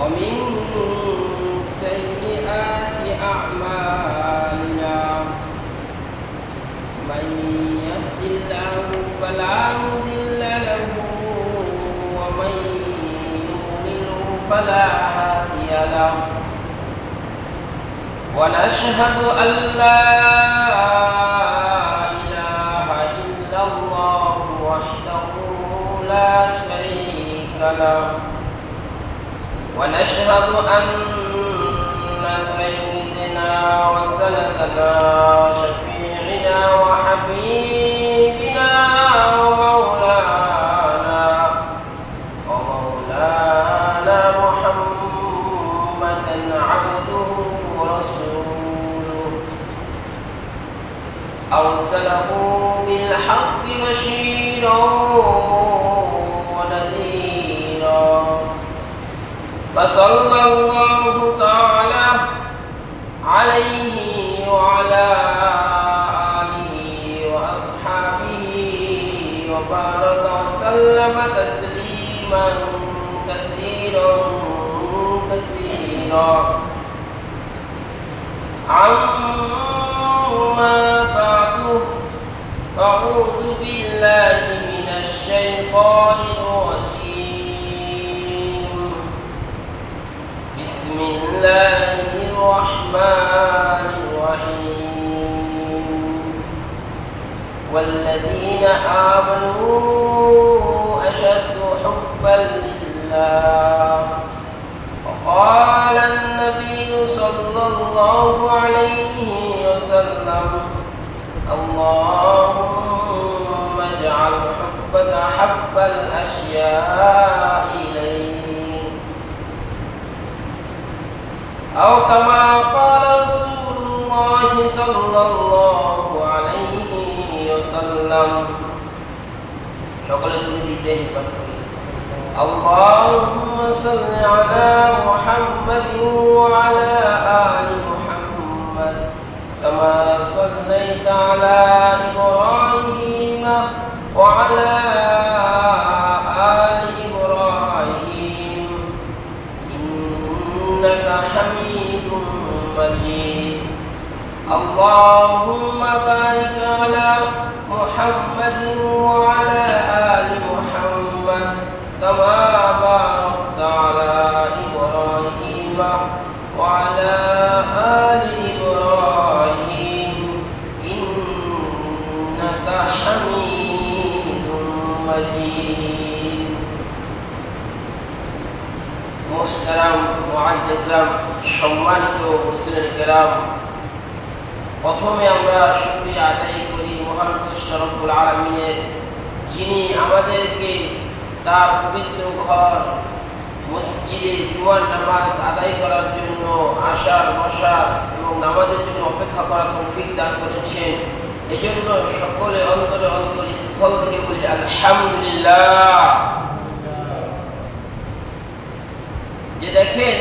ومن سيئات أعمالنا من يهد الله فلا مضل له ومن يضلل فلا هادي له ونشهد أن لا إله إلا الله وحده لا شريك له ونشهد أن سيدنا وسندنا شفيعنا وحبيبنا ومولانا محمدا عبده ورسوله أرسله بالحق بشيرا ونذيرا فصلى الله تعالى عليه وعلى آله وأصحابه وبارك وسلم تسليما كثيرا عما بعد أعوذ بالله من الشيطان الرجيم بسم الله الرحمن الرحيم والذين آمنوا أشد حبا لله وقال النبي صلى الله عليه وسلم اللهم اجعل حبك أحب الأشياء إليه أو كما قال رسول الله صلى الله عليه وسلم شكرا لله اللهم صل على محمد وعلى آل محمد كما صليت على إبراهيم وعلى آل إبراهيم إنك حميد مجيد اللهم بارك على محمد وعلى آل محمد كما باركت على إبراهيم وعلى آل إبراهيم إنك حميد مجيد محترم معزز সম্মানিত মুসলিম কিরাম প্রথমে আমরা শুকরিয়া আদায় করি মহান স্রষ্টা রব্বুল আলামিনের যিনি আমাদেরকে তার পবিত্র ঘর মসজিদে জুমার নামাজ আদায় করার জন্য আসার বসার এবং নামাজের জন্য অপেক্ষা করার তৌফিক দান করেছেন এজন্য সকলে অন্তরে স্থল থেকে বলি আলহামদুলিল্লাহ। যে দেখেন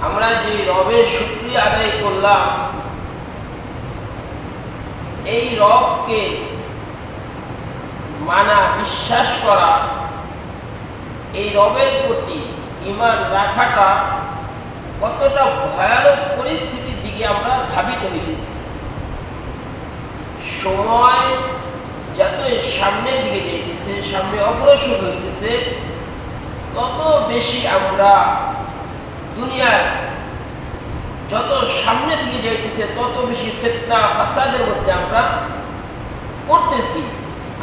আমরা যে রবের শুকরিয়া আদায় করলাম এই রবকে মানা বিশ্বাস করা এই রবের প্রতি ঈমান রাখাটা কতটা ভয়ানক পরিস্থিতির দিকে আমরা ধাবিত হইতেছি। সময় যত সামনের দিকে যাইতেছে সামনে অগ্রসর হইতেছে তত বেশি আমরা দুনিয়ার যত সামনের দিকে যাইতেছে তত বেশি ফিতনা ফাসাদের মধ্যে আমরা পড়তেছি।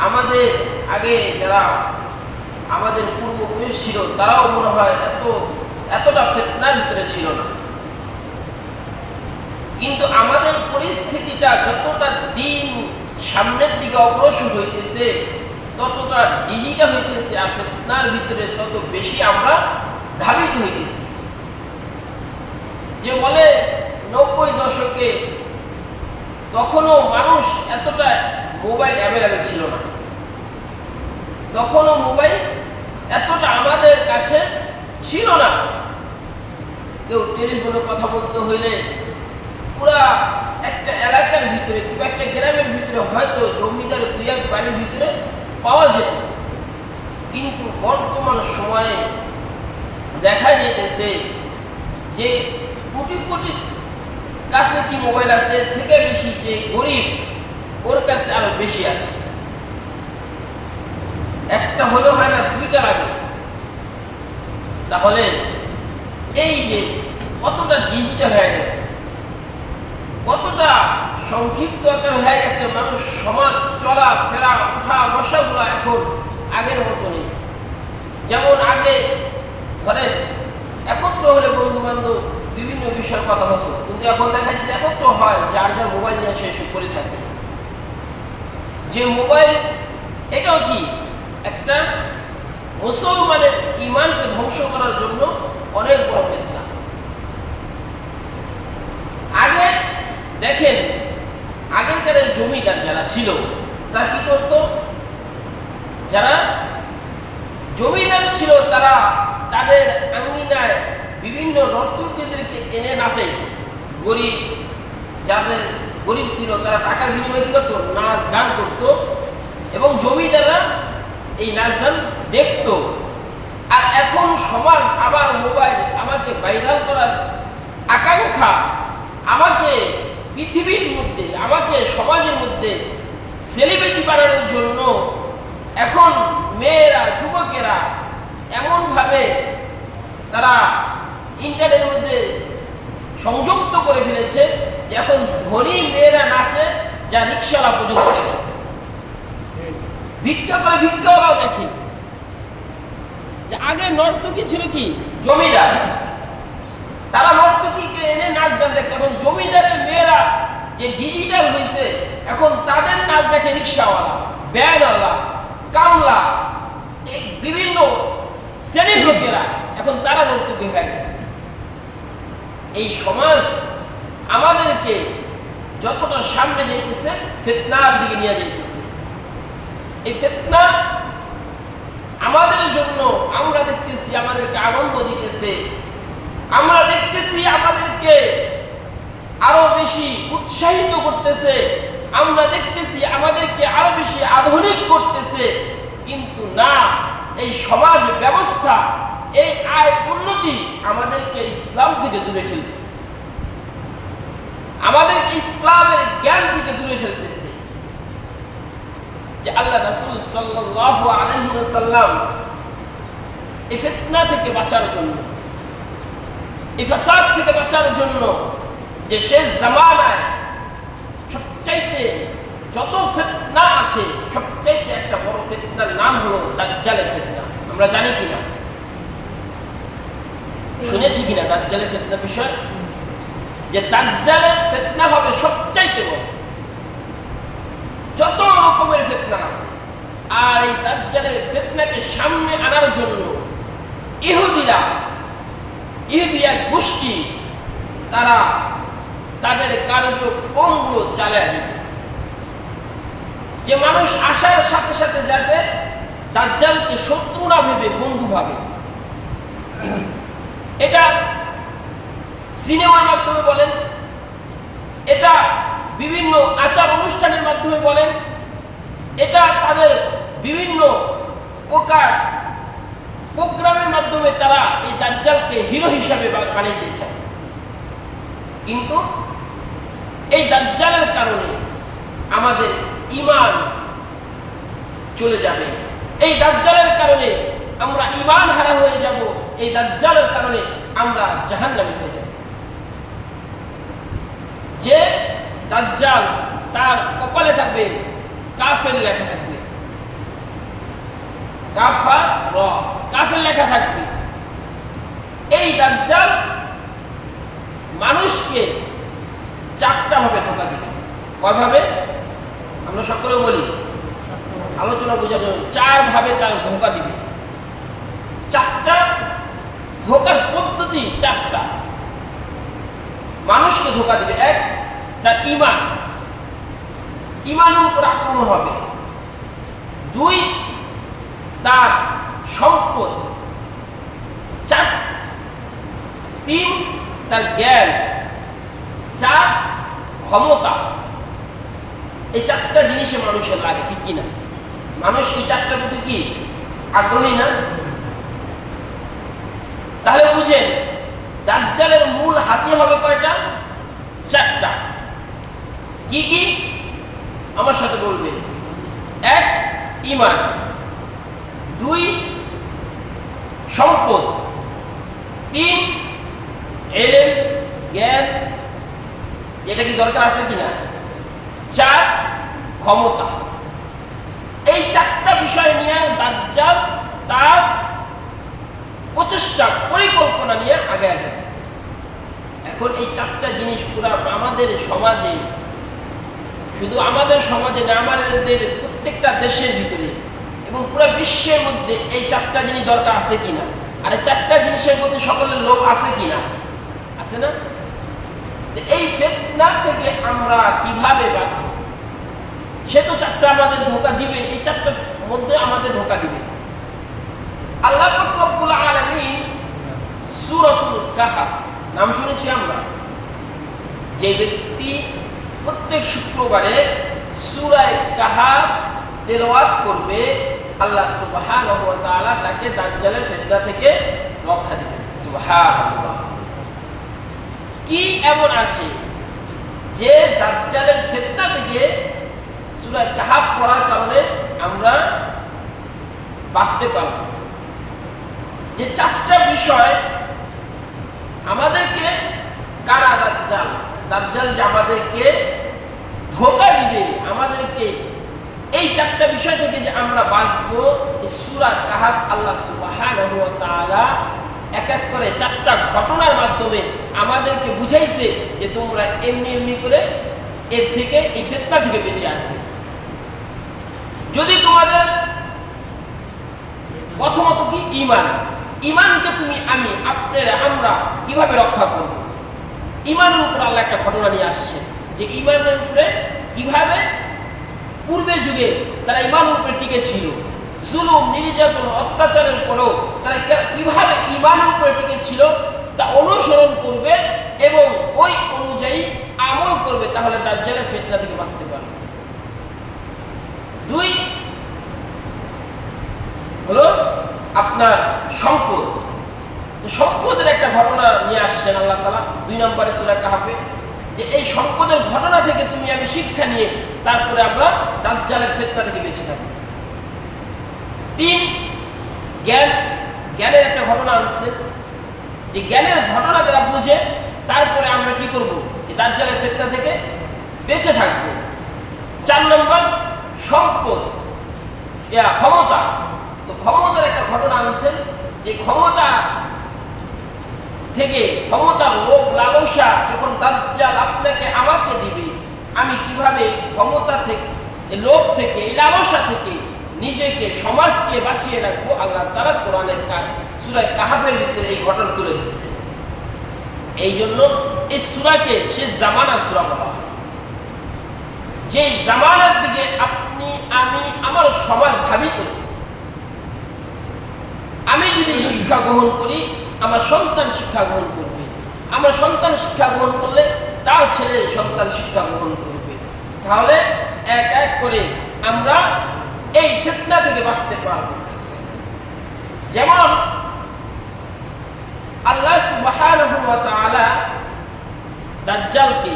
আমাদের আগে যারা আমাদের পূর্বপুরুষ ছিল তারাও মনে হয় এতটা ফিতনার ভিতরে ছিল না, কিন্তু আমাদের পরিস্থিতিটা যতটা দিন সামনের দিকে অগ্রসর হইতেছে ততটা ডিজিটাল হইতেছে আর ফিতনার ভিতরে তত বেশি আমরা ধাবিত হইতেছি। যে বলে 90 দশকে তখনও মানুষ এতটা মোবাইল অ্যাভেলেবেল ছিল না, তখনও মোবাইল এতটা আমাদের কাছে ছিল না। কেউ টেলিফোনে কথা বলতে হইলে পুরা একটা এলাকার ভিতরে কিংবা একটা গ্রামের ভিতরে হয়তো জমিদার 2-1 বাড়ির ভিতরে পাওয়া যেত, কিন্তু বর্তমান সময়ে গেছে যে কোটি কোটি কাছে কি মোবাইল আছে থেকে বেশি যে গরিব ওর কাছে আরো বেশি আছে। একটা হলেও হয় না, দুইটা লাগে। তাহলে এই যে কতটা ডিজিটাল হয়ে গেছে, কতটা সংক্ষিপ্ত আকার হয়ে গেছে, মানুষ সমাজ চলা ফেরা উঠা বসাগুলো এখন আগের মতো নেই। যেমন আগে ধরেন একত্র হলে বন্ধু বান্ধব বিভিন্ন বিষয়ের কথা হতো, কিন্তু এখন দেখা যায় একত্র হয় যার যার মোবাইল নিয়ে এসে করে থাকে। যে মোবাইল, এটাও কি একটা মুসলমানের ঈমানকে ধ্বংস করার জন্য অনেক বড় ফিতনা। আগে দেখেন আগেরকার জমিদার যারা ছিল তারা কি করতো, যারা জমিদার ছিল তারা তাদের আঙ্গিনায় বিভিন্ন নর্তকীদেরকে এনে নাচাইত। গরিব যাদের গরিব ছিল তারা টাকার বিনিময়ে কি করতো, নাচ গান করতো, এবং জমিদাররা এই নাচ গান দেখতো। আর এখন সমাজ আবার মোবাইল, আমাকে ভাইরাল করার আকাঙ্ক্ষা, আমাকে পৃথিবীর মধ্যে, আমাকে সমাজের মধ্যে সেলিব্রিটি বানানোর জন্য এখন মেয়েরা, যুবকেরা এমনভাবে তারা ইন্টারনেটের মধ্যে সংযুক্ত করে ফেলেছে যে এখন ধনী মেয়েরা নাচে যা রিক্সাওয়ালা পর্যন্ত দেখে, ভিক্ষা করে ভিক্ষাওয়ালাও দেখে। যে আগে নর্তকী ছিল কি জমিদার, তারা নর্তকীকে এনে নাচ গান দেখতো। এখন জমিদারের মেয়েরা যে ডিজিটাল হয়েছে, এখন তাদের নাচ দেখে রিক্সাওয়ালা, ব্যানওয়ালা, কামলা, এই বিভিন্ন শ্রেণীর লোকেরা, এখন তারা নর্তকী হয়ে গেছে। এই সমাজ আমাদেরকে যতটা সামনে যাইতেছে ফিতনার দিকে নিয়ে যাইতেছে। এই ফিতনা আমাদের জন্য, আমরা দেখতেছি আমাদেরকে আনন্দ দিতেছে, আমরা দেখতেছি আমাদেরকে আরো বেশি উৎসাহিত করতেছে, আমরা দেখতেছি আমাদেরকে আরো বেশি আধুনিক করতেছে। কিন্তু না, এই সমাজ ব্যবস্থা, এই আয় উন্নতি আমাদেরকে ইসলাম থেকে দূরে ঠেলতেছে, আমাদেরকে ইসলামের জ্ঞান থেকে দূরে ঠেলতেছে। যে আল্লাহ রাসূল সাল্লাল্লাহু আলাইহি ওয়াসাল্লাম এই ফিতনা থেকে বাঁচার জন্য, এই ফাসাদ থেকে বাঁচার জন্য, যে শেষ জামানায় সবচাইতে যত ফিতনা আছে, সবচাইতে একটা বড় ফিতনার নাম হলো দাজ্জালের ফিতনা। আমরা জানি কিনা, শুনেছি কিনা দাজ্জালের ফিতনা বিষয়? যে দাজ্জালের ফিতনা হবে সবচাইতে বড়, যত রকমের ফিতনা আছে। আর এই দাজ্জালের ফিতনাকে সামনে আনার জন্য ইহুদি এক গোষ্ঠী, তারা তাদের কার্যক্রমগুলো চালিয়ে দিতেছে, যে মানুষ আসার সাথে সাথে যাতে দাজ্জালকে শত্রু না ভেবে বন্ধু ভাবে। এটা সিনেমার মাধ্যমে বলেন, এটা বিভিন্ন আচার অনুষ্ঠানের মাধ্যমে বলেন, এটা তাদের বিভিন্ন প্রকার প্রোগ্রামের মাধ্যমে তারা এই দাজ্জালকে হিরো হিসাবে বানিয়ে দিয়েছে। কিন্তু এই দাজ্জালের কারণে আমাদের ঈমান চলে যাবে, এই দাজ্জালের কারণে আমরা ঈমান হারা হয়ে যাব, এই দাজ্জালের কারণে আমরা জাহান্নামী হয়ে যাব। যে দাজ্জাল, তার কপালে থাকবে কাফের লেখা থাকবে, কাফার কাফের লেখা থাকবে। এই দাজ্জাল মানুষকে চারটা ভাবে ধোঁকা দিবে। কয়ভাবে? আমরা সকলে বলি, আলোচনা বোঝার জন্য, চার ভাবে তার ধোঁকা দিবে। চারটা ধোঁকার পদ্ধতি, চারটা মানুষকে ধোঁকা দিবে। এক, তার ঈমান, ঈমানের উপর আক্রমণ হবে। দুই, তার সম্পদ। চার, তিন, তার জ্ঞান। চার, ক্ষমতা। এই চারটা জিনিসে মানুষের লাগে, ঠিক কিনা? মানুষ এই চারটার প্রতি কি আগ্রহী না? তাহলে বুঝেন দাজ্জালের মূল হাতিয়ার হবে কয়টা? 4টা। কি কি আমার সাথে বলবেন? 1 ঈমান, 2 সম্পদ, 3 ইলম জ্ঞান, এটা কি দরকার আছে কিনা, 4 ক্ষমতা। এই 4টা বিষয় নিয়ে দাজ্জাল তার প্রচেষ্টা পরিকল্পনা নিয়ে আগে যাবে। এখন এই 4টা জিনিস পুরো আমাদের সমাজে, শুধু আমাদের সমাজে না, আমাদের প্রত্যেকটা দেশের ভিতরে এবং পুরো বিশ্বের মধ্যে এই 4টা জিনিস দরকার আছে কিনা, আর এই 4টা জিনিসের মধ্যে সকলের লোক আছে কিনা? আছে না? এই ফিতনা থেকে আমরা কিভাবে বাঁচব? সে তো 4টা আমাদের ধোঁকা দিবে, এই 4টার মধ্যে আমাদের ধোঁকা দিবে। আল্লাহ রাব্বুল আলামিন সূরাতুল কাহফ নাম শুনেছি আমরা। যে ব্যক্তি প্রত্যেক শুক্রবারে সূরা কাহফ তেলাওয়াত করবে, আল্লাহ সুবহানাহু ওয়া তাআলা তাকে দাজ্জালের ফিতনা থেকে রক্ষা দিবেন। সুবহানাল্লাহ। কি এমন আছে যে দাজ্জালের ফিতনা থেকে সূরা কাহফ পড়ার কারণে আমরা বাঁচতে পারব? যে 4টা বিষয় আমাদেরকে, কারা দাজ্জাল, দাজ্জাল যে আমাদেরকে ধোঁকা দিবে, আমাদেরকে এই 4টা বিষয় থেকে যে আমরা বাঁচবো, এই সূরা কাহফ আল্লাহ সুবহানাহু ওয়া তাআলা এক এক করে 4টা ঘটনার মাধ্যমে আমাদেরকে বুঝাইছে যে তোমরা এমনি এমনি করে এর থেকে, এই ফিতনা থেকে বেঁচে আসবে। যদি তোমাদের প্রথমত কি ঈমান, ঈমানকে তুমি, আমি, আপনারা, আমরা কিভাবে রক্ষা করব? ঈমানের উপর আল্লাহ একটা ঘটনা নিয়ে আসছে যে ঈমানের উপরে কিভাবে পূর্বে যুগে তারা ঈমানের উপরে টিকে ছিল, জুলুম নির্যাতন অত্যাচারের পরেও তারা কিভাবে ঈমানের উপরে টিকে ছিল তা অনুসরণ করবে এবং ওই অনুযায়ী আমল করবে, তাহলে দাজ্জালের ফিতনা থেকে বাঁচতে পারবে। 2 হলো আপনার সম্পদ। সম্পদের একটা ঘটনা নিয়ে আসছেন আল্লাহ তাআলা 2 নম্বরে সূরা কাহফে, যে এই সম্পদের ঘটনা থেকে তুমি আমি শিক্ষা নিয়ে তারপরে আমরা দাজ্জালের ফিতনা থেকে বেঁচে থাকব। 3 জ্ঞান, জ্ঞানের একটা ঘটনা আনছে, যে জ্ঞানের ঘটনা যারা বুঝে তারপরে আমরা কি করব? এই দাজ্জালের ফিতনা থেকে বেঁচে থাকব। 4 নম্বর সম্পদ, ক্ষমতা। তো ক্ষমতার একটা ঘটনা আনছেন, যে ক্ষমতা থেকে, ক্ষমতার লোভ লালসা যখন দাজ্জাল আপনাকে আমাকে দিবে, আমি কিভাবে ক্ষমতা থেকে, লোভ থেকে, এই লালসা থেকে নিজেকে, সমাজকে বাঁচিয়ে রাখবো, আল্লাহ তাআলা কোরআনের সূরা কাহফের ভিতরে এই ঘটনা তুলে দিচ্ছে। এই জন্য এই সূরাকে সে জামানা সূরা বলা হয়। যে জামানার দিকে আপনি, আমি, আমার সমাজ ধাবিত। আমি যদি শিক্ষা গ্রহণ করি, আমার সন্তান শিক্ষা গ্রহণ করবে, আমার সন্তান শিক্ষা গ্রহণ করলে তার ছেলে সন্তান শিক্ষা গ্রহণ করবে, তাহলে এক এক করে আমরা এই ফিতনা থেকে বাঁচতে পারব। যেমন আল্লাহ সুবহানাহু ওয়া তাআলা দাজ্জালকে,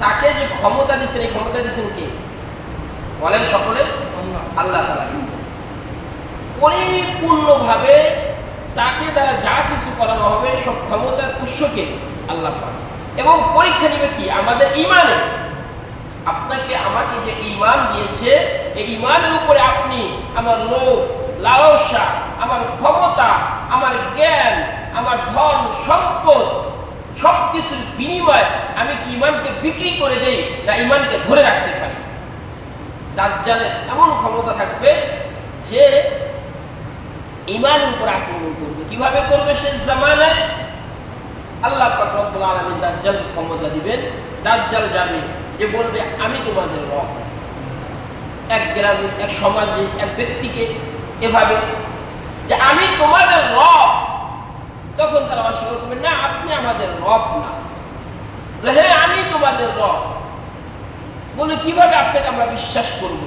তাকে যে ক্ষমতা দিয়েছেন, এই ক্ষমতা দিয়েছেন কে? বলেন সকলে। আল্লাহ তাআলা দিয়েছেন। পরিপূর্ণভাবে তাকে দ্বারা যা কিছু করানো হবে সব ক্ষমতার উৎসকে আল্লাহ পাক। এবং পরীক্ষা নিবে কি? আমাদের ঈমানে। আপনাকে আমাকে যে ঈমান দিয়েছে, এই ঈমানের উপরে আপনি আমার লোভ লালসা, আমার ক্ষমতা, আমার জ্ঞান, আমার ধন সম্পদ সবকিছুর বিনিময়ে আমি কি ঈমানকে বিক্রি করে দেই, না ঈমানকে ধরে রাখতে পারি? দাজ্জালের এমন ক্ষমতা থাকবে যে ঈমানের উপর আক্রমণ করবে। কিভাবে করবে? সে জামানায় আল্লাহ পাক রব্বুল আলামিন দাজ্জালকে ক্ষমতা দিবেন। দাজ্জাল যাবে, যে বলবে আমি তোমাদের রব। এক গ্রামে, এক সমাজে, এক ব্যক্তিকে এভাবে যে আমি তোমাদের রব, তখন তারা অস্বীকার করবে, না আপনি আমাদের রব না। হ্যাঁ আমি তোমাদের রব। বলবে কিভাবে আপনাকে আমরা বিশ্বাস করব?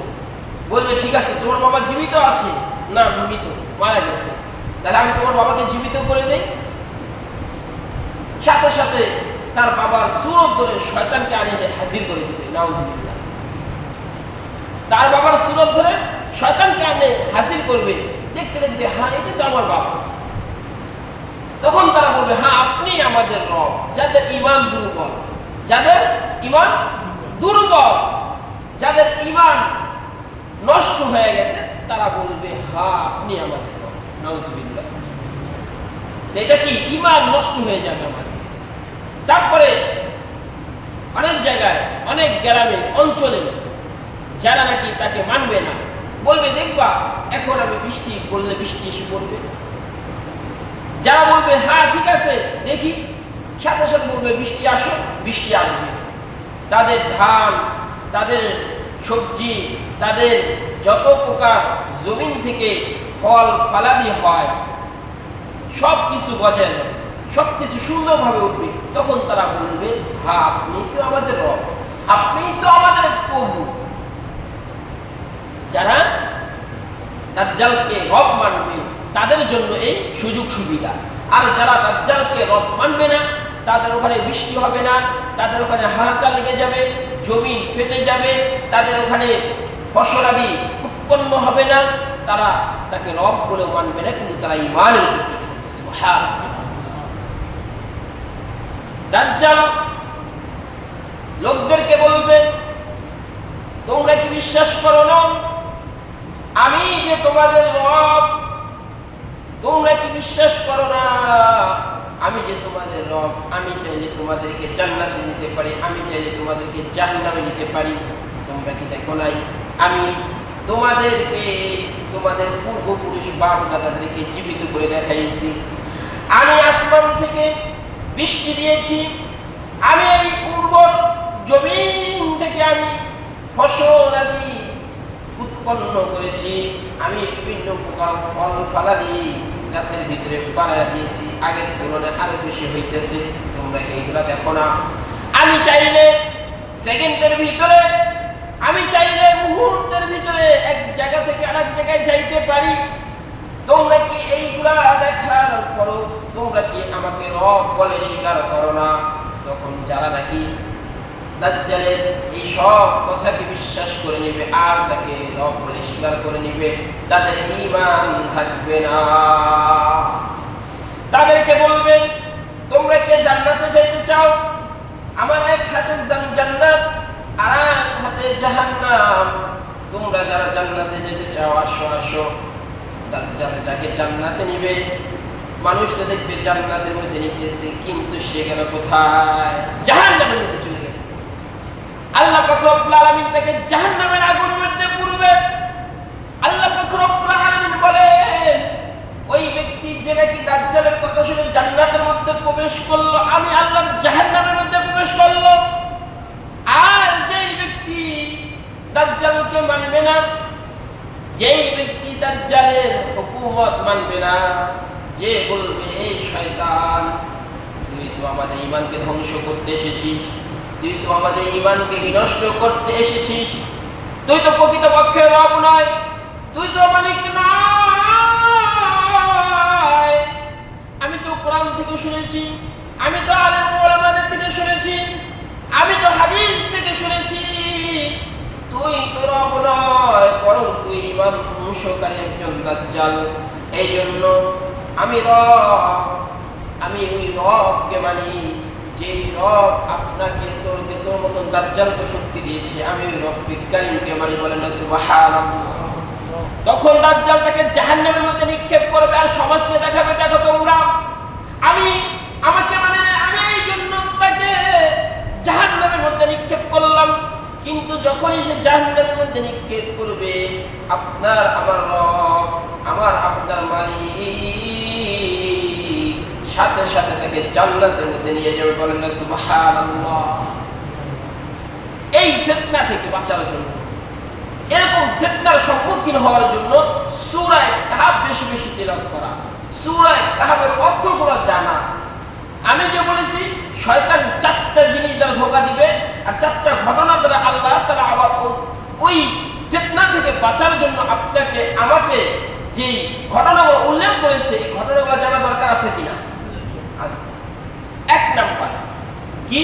বলবে ঠিক আছে, তোমার বাবা জীবিত আছে? না মৃত, মারা গেছে। তাহলে আমি তোমার বাবাকে জীবিত করে দেই। সাথে সাথে তার বাবার সুরত ধরে শয়তানকে আনে হাজির করে দিবে। নাউজুবিল্লাহ। তার বাবার সুরত ধরে শয়তানকে আনে হাজির করবে, দেখতে দেখবে হ্যাঁ এটা তো আমার বাবা। তখন তারা বলবে হ্যাঁ আপনি আমাদের রব। যাদের ঈমান দুর্বল, যাদের ঈমান দুর্বল, যাদের ঈমান নষ্ট হয়ে গেছে, তারা বলবে হ্যাঁ আপনি আমাদের রব। নাউজুবিল্লাহ। এটা কি ঈমান নষ্ট হয়ে যাবে আমাদের। তারপরে অনেক জায়গায়, অনেক গ্রামে অঞ্চলে যারা নাকি তাকে মানবে না, বলবে দেখবা এখন আমি বৃষ্টি বললে বৃষ্টি এসে পড়বে। যারা বলবে হ্যাঁ ঠিক আছে দেখি, সাথে সাথে বলবে বৃষ্টি আসো, বৃষ্টি আসবে। তাদের ধান, তাদের সবজি, তাদের যত প্রকার জমিন থেকে ফল ফলাদি হয় সব কিছু বজায় যাবে, সব কিছু সুন্দরভাবে উঠবে। তখন তারা বলবে হ্যাঁ আপনি তো আমাদের রব, আপনি তো আমাদের প্রভু। যারা দাজ্জালকে রব মানবে তাদের জন্য এই সুযোগ সুবিধা। আর যারা দাজ্জালকে রব মানবে না, তাদের ওখানে বৃষ্টি হবে না, তাদের ওখানে হাহাকার লেগে যাবে, জমি ফেটে যাবে, তাদের ওখানে ফসলাদি উৎপন্ন হবে না, তারা তাকে রব বলে মানবে না, কিন্তু তারা ঈমানের ভিত্তিতে থাকবে। সুবহানাল্লাহ। দাজ্জাল লোকদেরকে বলবে তোমরা কি বিশ্বাস করো না আমি যে তোমাদের রব? তোমরা কি বিশ্বাস করো না আমি যে তোমাদের রব? আমি চাইলে তোমাদেরকে জান্নাতে নিতে পারি, আমি চাইলে তোমাদেরকে জাহান্নামে নিতে পারি। তোমরা কি দেখো নাই আমি তোমাদেরকে তোমাদের পূর্বপুরুষ বাপ দাদাদেরকে জীবিত করে দেখাইছি। আমি আসমান থেকে বৃষ্টি দিয়েছি, আমি এই পূর্ব জমিন থেকে আমি ফসল আদি উৎপন্ন করেছি, আমি বিভিন্ন প্রকার ফল ফলাদি গাছের ভিতরে বাড়াইয়া দিয়েছি, আগের তুলনায় আরো বেশি হইতেছে। তোমরা এইগুলা দেখো না? আমি চাইলে সেকেন্ডের ভিতরে, আমি চাইলে মুহূর্তের ভিতরে এক জায়গা থেকে আরেক জায়গায় যাইতে পারি। তোমরা কি এইগুলা দেখার পরও তোমরা কি আমাকে রব বলে স্বীকার করো না? তখন যারা নাকি দাজ্জালের এই সব কথাকে বিশ্বাস করে নেবে আর তাকে রব বলে স্বীকার করে নেবে, তাদের ঈমান থাকবে না। তাদেরকে বলবে তোমরা কি জান্নাতে যেতে চাও? আমার এক হাতে জান্নাত আর এক হাতে জাহান্নাম। তোমরা যারা জান্নাতে যেতে চাও আসো আসো। দাজ্জাল যাকে জান্নাতে নিবে, মানুষ তো দেখবে জান্নাতের মধ্যে নিয়েছে, কিন্তু সে গেল কোথায়? জাহান্নামের মধ্যে চলে গেছে। আল্লাহ পাক রব্বুল আলামিন তাকে জাহান্নামের আগুনের মধ্যে পুরবে। আল্লাহ পাক রব্বুল আলামিন বলেন ওই ব্যক্তি যে নাকি দাজ্জালের কথা শুনে জান্নাতের মধ্যে প্রবেশ করলো, আমি আল্লাহর জাহান্নামের মধ্যে প্রবেশ করলো। আর যেই ব্যক্তি দাজ্জালকে মানবে না, যেই ব্যক্তি দাজ্জালের হুকুমত মানবে না, যে বলবে এই শয়তান তুই তো আমাদের ঈমানকে ধ্বংস করতে এসেছিস, তুই তো আমাদের ঈমানকে বিনষ্ট করতে এসেছিস, তুই তো প্রকৃতপক্ষে রব নয়, তুই তো মালিক নয়। আমি তো কোরআন থেকে শুনেছি, আমি তো আলেম ওলামাদের থেকে শুনেছি, আমি তো হাদিস থেকে শুনেছি, তুই তো রব নয়, বরং তুই ঈমান ধ্বংসকারী একজন দাজ্জাল। এই জন্য আমি রব, আমি ওই রবকে মানি যে রব আপনাকে তোর মতন দাজ্জালকে শক্তি দিয়েছে, আমি ওই রব্বে কারীমকে মানি। বলেন না সুবহানাল্লাহ। তখন দাজ্জাল তাকে জাহান্নামের মধ্যে নিক্ষেপ করবে আর সমাজকে দেখাবে দেখো তোমরা আমি আমাকে মানে আমি এই জন্য তাকে জাহান্নামের মধ্যে নিক্ষেপ করলাম। কিন্তু যখনই সে জাহান্নামের মধ্যে নিক্ষেপ করবে, আপনার আমার রব, আমার আপনার মালিক সাথে সাথে তাকে জান্নাতের মধ্যে নিয়ে যাবে। বলেন না সুবহানাল্লাহ। এই ফিতনা থেকে বাঁচার জন্য, এরকম ফিতনার সম্মুখীন হওয়ার জন্য সূরা কাহফ বেশি বেশি তিলাওয়াত করা, সূরা কাহফের অর্থগুলো জানা। আমি যে বলেছি শয়তান চারটা জিনিস দ্বারা ধোঁকা দিবে আর চারটা ঘটনা দ্বারা আল্লাহ তাআলা আবার ওই ফিতনা থেকে বাঁচার জন্য আপনাকে আমাকে যে ঘটনাগুলো উল্লেখ করেছে এই ঘটনাগুলো জানা দরকার আছে কিনা? আছে। এক কি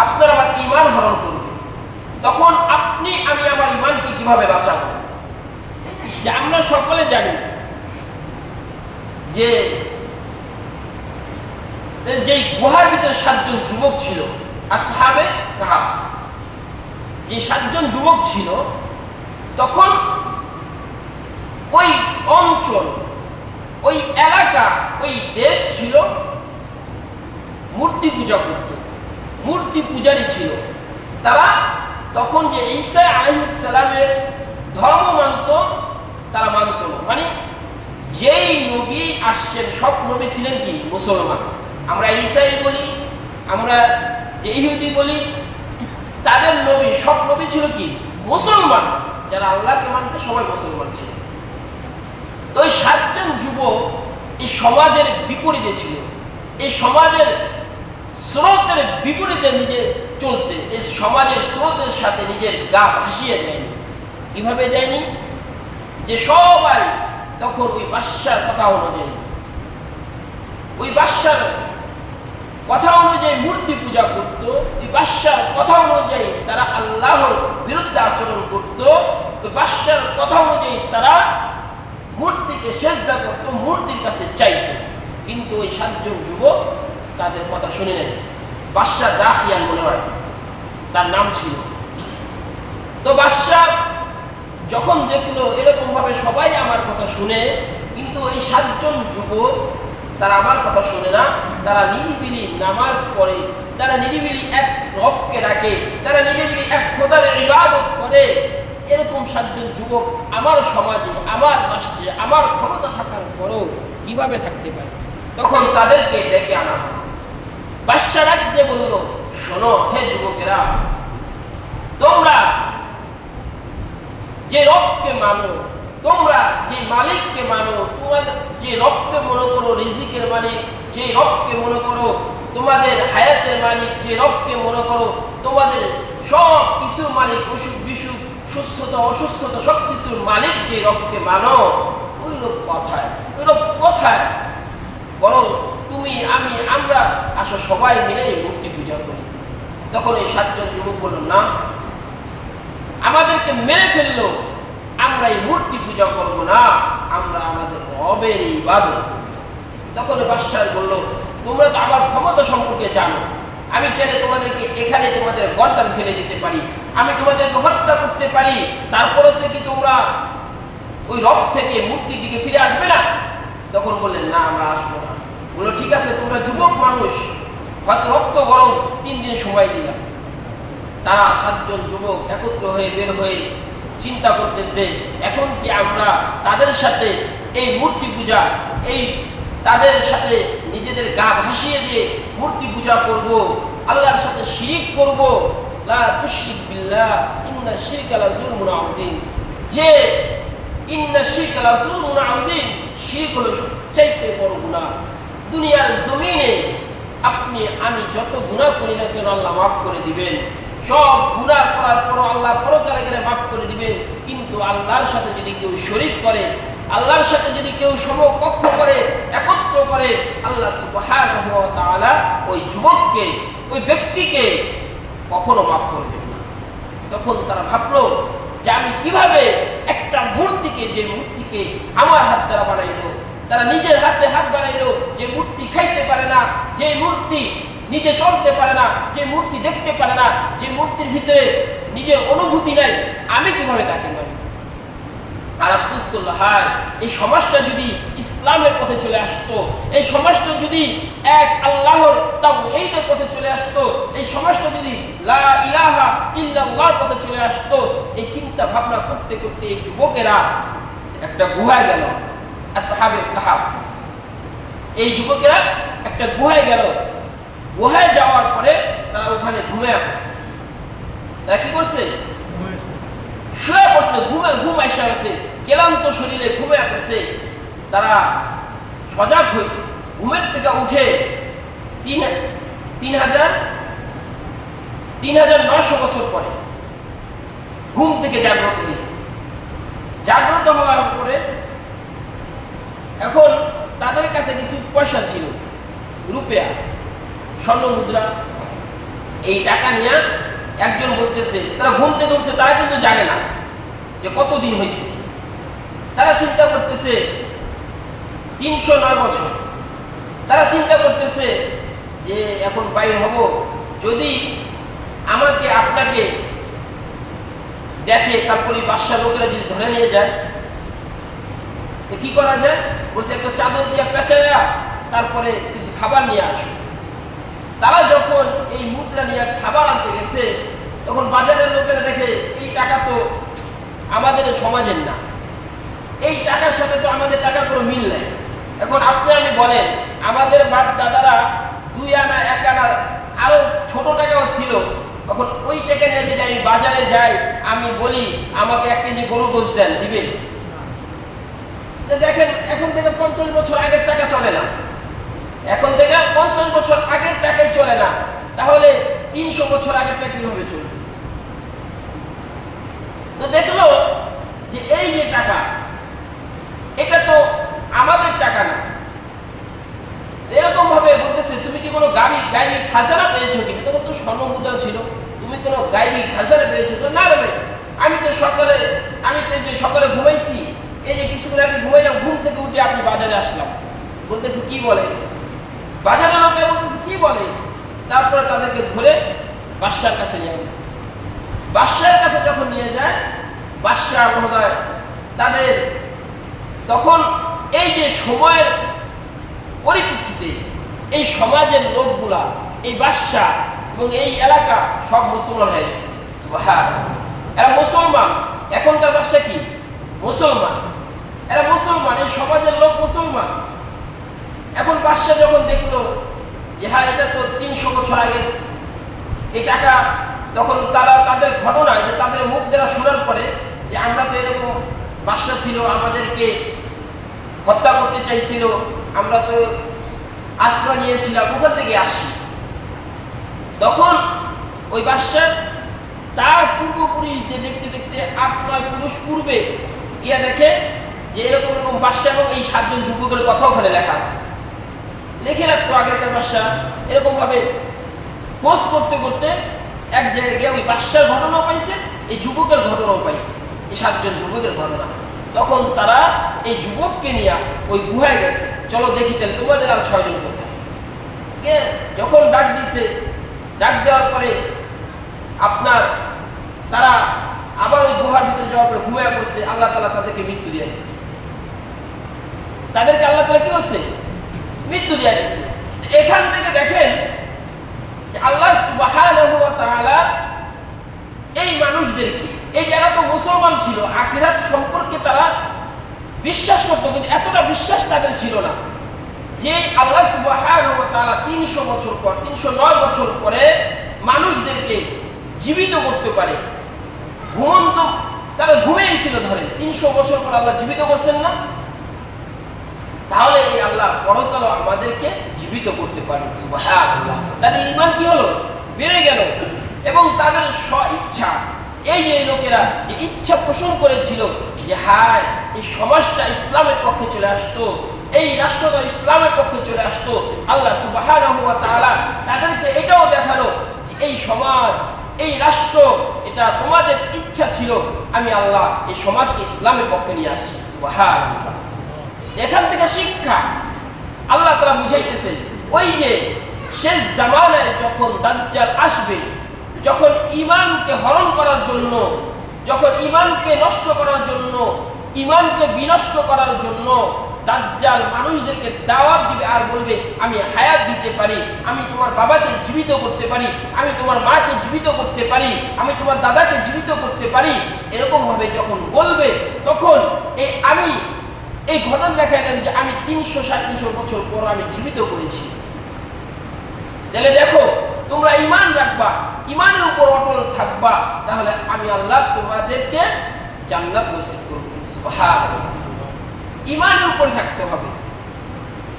আপনার আমার ঈমান হরণ করবে। তখন আপনি আমি আমার ঈমানকে কিভাবে বাঁচাবো? যে আমরা সকলে জানি যে যেই গুহার ভিতরে 7 জন যুবক ছিল, আসহাবে কাহাফ, যে 7 জন যুবক ছিল, তখন ওই অঞ্চল, ওই এলাকা, ওই দেশ ছিল মূর্তি পূজা করত, মূর্তি পূজারী ছিল তারা। তখন যে ঈসা আলাইহিস সালামের ধর্ম মানত, তারা মানত না। মানে যেই নবী আসছেন, সব নবী ছিলেন কি মুসলমান। আমরা ঈসাই বলি, আমরা যে ইহুদি বলি, তাদের নবী, সব নবী ছিল কি মুসলমান। যারা আল্লাহকে মানতে সবাই মুসলমান ছিল। তো এই 7 জন যুবক এই সমাজের বিপরীতে ছিল, এই সমাজের স্রোতের বিপরীতে নিজে চলছে, এই সমাজের স্রোতের সাথে নিজের গা ভাসিয়ে দেয়নি। কিভাবে দেয়নি? যে সবাই তখন ওই বাদশার কথা অনুযায়ী, ওই বাদশার কথা অনুযায়ী মূর্তি পূজা করত, ওই বাদশার কথা অনুযায়ী তারা আল্লাহর বিরুদ্ধে আচরণ করত, ওই বাদশার কথা অনুযায়ী তারা মূর্তিকে সেজদা করত, মূর্তির কাছে চাইত। কিন্তু ওই 7 জন যুবক তাদের কথা শুনে নেয়। বাদশা দাখিয়ান মনে হয় তার নাম ছিল। তো বাদশা যখন দেখলো এরকম ভাবে সবাই আমার কথা শুনে, কিন্তু এই 7 জন যুবক তারা আমার কথা শুনে না, তারা নিরিবিলি নামাজ পড়ে, তারা নিরিবিলি এক রবকে ডাকে, তারা নিরিবিলি এক খোদার ইবাদত করে, এরকম 7 জন যুবক আমার সমাজে, আমার রাষ্ট্রে, আমার ক্ষমতা থাকার পরও কিভাবে থাকতে পারে? তখন তাদেরকে ডেকে আনা। বাদশা ডাক দিয়ে বলল, শোনো হে যুবকেরা, তোমরা যে রবকে মানো, তোমরা যে মালিককে মানো, তোমাদের যে রবকে মনে করো রিজিকের মালিক, যে রবকে মনে করো তোমাদের হায়াতের মালিক, যে রবকে মনে করো তোমাদের সব কিছুর মালিক, অসুখ বিসুখ, সুস্থতা অসুস্থতা সব কিছুর মালিক, যে রবকে মানো, ওই রব কথায়, ওই রব কথায়, বরং তুমি আমি আমরা আসো সবাই মিলে এই মূর্তি পূজা করি। তখন এই 7 জন যুবক বলল, না, আমাদেরকে মেরে ফেললো, আমরা এই মূর্তি পূজা করবো না, আমরা আমাদের রবের ইবাদত করব। তখন বাদশা বলল, তোমরা তো আমার ক্ষমতা সম্পর্কে জানো, আমি চাইলে তোমাদেরকে এখানে তোমাদের গর্দান ফেলে দিতে পারি, আমি তোমাদেরকে হত্যা করতে পারি, তারপরে থেকে তোমরা ওই রব থেকে মূর্তির দিকে ফিরে আসবে না। তখন বললেন, না, আমরা আসবো না। বললো, ঠিক আছে, তোমরা যুবক মানুষ, হয়তো রক্ত গরম, 3 দিন সময় দিলাম। তারা 7 জন যুবক একত্র হয়ে বের হয়ে চিন্তা করতেছে, এখন কি আমরা তাদের সাথে এই মূর্তি পূজা, এই তাদের সাথে নিজেদের গা ভাসিয়ে দিয়ে মূর্তি পূজা করব, আল্লাহর সাথে শিরিক করব। লা তুশরিক বিল্লাহ ইন্না শিরকা লাযুলমুন আযীম। যে ইন্না শিরকা লাযুলমুন আযীম, শিরক হলো সবচেয়ে বড় গুনাহ। দুনিয়ার জমিনে আপনি আমি যত গুনাহ করি না কেন আল্লাহ মাফ করে দিবেন, সব গুনাহ করার পর আল্লাহ পরকালে গেলে মাফ করে দিবেন। কিন্তু আল্লাহর সাথে যদি কেউ শরীক করে, আল্লাহর সাথে যদি কেউ সমকক্ষ করে, একত্র করে, আল্লাহ সুবহানাহু ওয়া তাআলা ওই যুবককে, ওই ব্যক্তিকে কখনো মাফ করে দেবেন না। তখন তারা ভাবলো যে আমি কিভাবে একটা মূর্তিকে, যে মূর্তিকে আমার হাত দ্বারা বানাইলো, তারা নিজের হাতে হাত বানাইলো, যে মূর্তি খাইতে পারে না, যে মূর্তি নিজে চলতে পারে না, যে মূর্তি দেখতে পারে না, যে মূর্তির ভিতরে নিজের অনুভূতি নাই, আমি কিভাবে তাকে মানি? আর আফসোস করলো, হায়, এই সমাজটা যদি ইসলামের পথে চলে আসতো, এই সমাজটা যদি এক আল্লাহর তাওহীদের পথে চলে আসতো, এই সমাজটা যদি লা ইলাহা ইল্লাল্লাহর পথে চলে আসতো, এই চিন্তা ভাবনা করতে করতে এই যুবকেরা একটা গুহায় গেল, আসহাবে কাহাফ। এই যুবকেরা একটা গুহায় গেল। গুহায় যাওয়ার পরে তারা ওখানে ঘুমিয়ে পড়ছে। তারা কি করছে? শুয়ে পড়ছে, ঘুম এসে গেছে, ক্লান্ত শরীরে ঘুমিয়ে পড়ছে। তারা সজাগ হয়ে ঘুমের থেকে উঠে ৩,৯০০ বছর পরে ঘুম থেকে জাগ্রত হয়েছে। জাগ্রত হওয়ার পরে এখন তাদের কাছে কিছু পয়সা ছিল, রুপিয়া, স্বর্ণ মুদ্রা। এই টাকা নিয়ে একজন বলতেছে, তারা ঘুম থেকে উঠছে, তারা কিন্তু জানে না যে কতদিন হয়েছে। তারা চিন্তা করতেছে 309 বছর। তারা চিন্তা করতেছে যে এখন বাইর হব, যদি আমাকে আপনাকে দেখে তারপরে বাদশাহ লোকেরা যদি ধরে নিয়ে যায় কি করা যায়? বলছে একটা চাদর দিয়ে পেঁচাইয়া তারপরে কিছু খাবার নিয়ে আসো। তারা যখন এই মুদ্রা নিয়ে খাবার আনতে গেছে, তখন বাজারের লোকেরা দেখে এই টাকা তো আমাদের সমাজের না, এই টাকার সাথে তো আমাদের টাকার কোনো মিল নেই। এখন আপনি আমি বলেন, আমাদের বাপ দাদারা 2 আনা 1 আনা আরো ছোট টাকাও ছিল, তখন ওই টাকা নিয়ে যদি আমি বাজারে যাই, আমি বলি আমাকে 1 কেজি গরুর গোশত দেন, দিবে? দেখেন এখন থেকে 50 বছর আগের টাকা চলে না, এখন থেকে 50 বছর আগের টাকাই চলে না, তাহলে 300 বছর আগের টাকা কিভাবে চলবে? তো দেখলো যে এই যে টাকা, এটা তো আমাদের টাকা না। এরকম ভাবে বলতেছে, তুমি কি কোনো গাইবী খাজানা পেয়েছো কিনা? তখন তো স্বর্ণ মুদ্রা ছিল, তুমি কোনো গাইবী খাজানা পেয়েছো? তো না রে, আমি তো সকালে ঘুমাইছি, এই যে কিছুক্ষণ আগে ঘুমাইলাম, ঘুম থেকে উঠে আপনি বাজারে আসলাম। বলতেছে কি বলে? বাজারের লোকেরা বলতেছে কি বলে? তারপরে তাদেরকে ধরে বাদশার কাছে নিয়ে গেছে। বাদশার কাছে যখন নিয়ে যায়, বাদশাহ মহোদয় তাদের তখন এই যে সময়ের পরিপ্রেক্ষিতে এই সমাজের লোকগুলা, এই বাদশাহ এবং এই এলাকা সব মুসলমান হয়ে গেছে। সুবহানাল্লাহ, এরা মুসলমান। এখনকার বাদশাহ কি? মুসলমান। এরা মুসলমান, এই সমাজের লোক মুসলমান। এখন বাদশাহ যখন দেখলো যে হ্যাঁ, এটা তো 300 বছর আগে এই টাকা, তখন তারা তাদের ঘটনা, যে তাদের মুখ দ্বারা শোনার পরে যে আমরা তো এরকম বাদশাহ ছিল, আমাদেরকে হত্যা করতে চাইছিল, আমরা তো আশ্রয় নিয়েছিলাম, ওখান থেকে আসি। তখন ওই বাদশাহ তার পূর্বপুরুষদের দেখতে দেখতে 8-9 পুরুষ পূর্বে গিয়ে দেখে যে এরকম এরকম বাদশাহ এবং এই 7 জন যুবকের কথা ওখানে লেখা আছে। লিখে রাখতো আগেরকার বাদশাহ। এরকম ভাবে খোঁজ করতে করতে এক জায়গায় গিয়ে ওই বাদশার ঘটনাও পাইছে, এই যুবকের ঘটনাও পাইছে, এই 7 জন যুবকের ঘটনা। তখন তারা এই যুবককে নিয়ে ওই গুহায় গেছে, চলো দেখি তাহলে তোমাদের আর 6 জন কোথায়। যখন ডাক দিছে, ডাক দেওয়ার পরে আপনার তারা আবার ওই গুহার ভিতরে যাওয়ার পরে ঘুমিয়ে পড়ছে। আল্লাহ তাআলা তাদেরকে মৃত্যু দিয়ে দিচ্ছে। তাদেরকে আল্লাহ তাআলা কি করছে? মৃত্যু দিয়ে দিচ্ছে। এখান থেকে দেখেন যে আল্লাহ সুবহানাহু ওয়া তাআলা এই মানুষদেরকে, এই যারা তো মুসলমান ছিল, আখিরাত সম্পর্কে তারা বিশ্বাস করতো, কিন্তু এতটা বিশ্বাস তাদের ছিল না যে আল্লাহ সুবহানাহু ওয়া তাআলা 300 বছর পর, 309 বছর পরে মানুষদেরকে জীবিত করতে পারে। ঘুমন্ত, তারা ঘুমিয়েই ছিল, ধরেন 300 বছর পর আল্লাহ জীবিত করছেন না, তাহলে এই আল্লাহ পরকালে আমাদেরকে জীবিত করতে পারেন। সুবহানাল্লাহ, তাদের ঈমান কি হলো? বেড়ে গেল। এবং তাদের স্ব-ইচ্ছা, এই যে লোকেরা যে ইচ্ছা পোষণ করেছিল যে হ্যাঁ এই সমাজটা ইসলামের পক্ষে চলে আসতো, এই রাষ্ট্রটা ইসলামের পক্ষে চলে আসতো, আল্লাহ সুবহানাহু ওয়া তাআলা তাদেরকে এটাও দেখালো যে এই সমাজ, এই রাষ্ট্র, এটা তোমাদের ইচ্ছা ছিল, আমি আল্লাহ এই সমাজকে ইসলামের পক্ষে নিয়ে আসছি। সুবহানাল্লাহ। এখান থেকে শিক্ষা আল্লাহ তাআলা বুঝাইতেছেন, ওই যে শেষ জামানায় যখন দাজ্জাল আসবে, যখন ঈমানকে হরণ করার জন্য, যখন ঈমানকে নষ্ট করার জন্য, ঈমানকে বিনষ্ট করার জন্য দাজ্জাল মানুষদেরকে দাওয়াত দিবে আর বলবে আমি হায়াত দিতে পারি, আমি তোমার বাবাকে জীবিত করতে পারি, আমি তোমার মাকে জীবিত করতে পারি, আমি তোমার দাদাকে জীবিত করতে পারি। এরকম ভাবে যখন বলবে, তখন আমি এই ঘটনা দেখাইলেন যে আমি 300-350 বছর পর আমি জীবিত করেছি। তাহলে দেখো, তোমরা ঈমান রাখবা, ঈমানের উপর অটল থাকবা, তাহলে আমি আল্লাহ তোমাদেরকে জান্নাত নসিব করব। সুবহানাল্লাহ। ঈমানের উপর থাকতে হবে।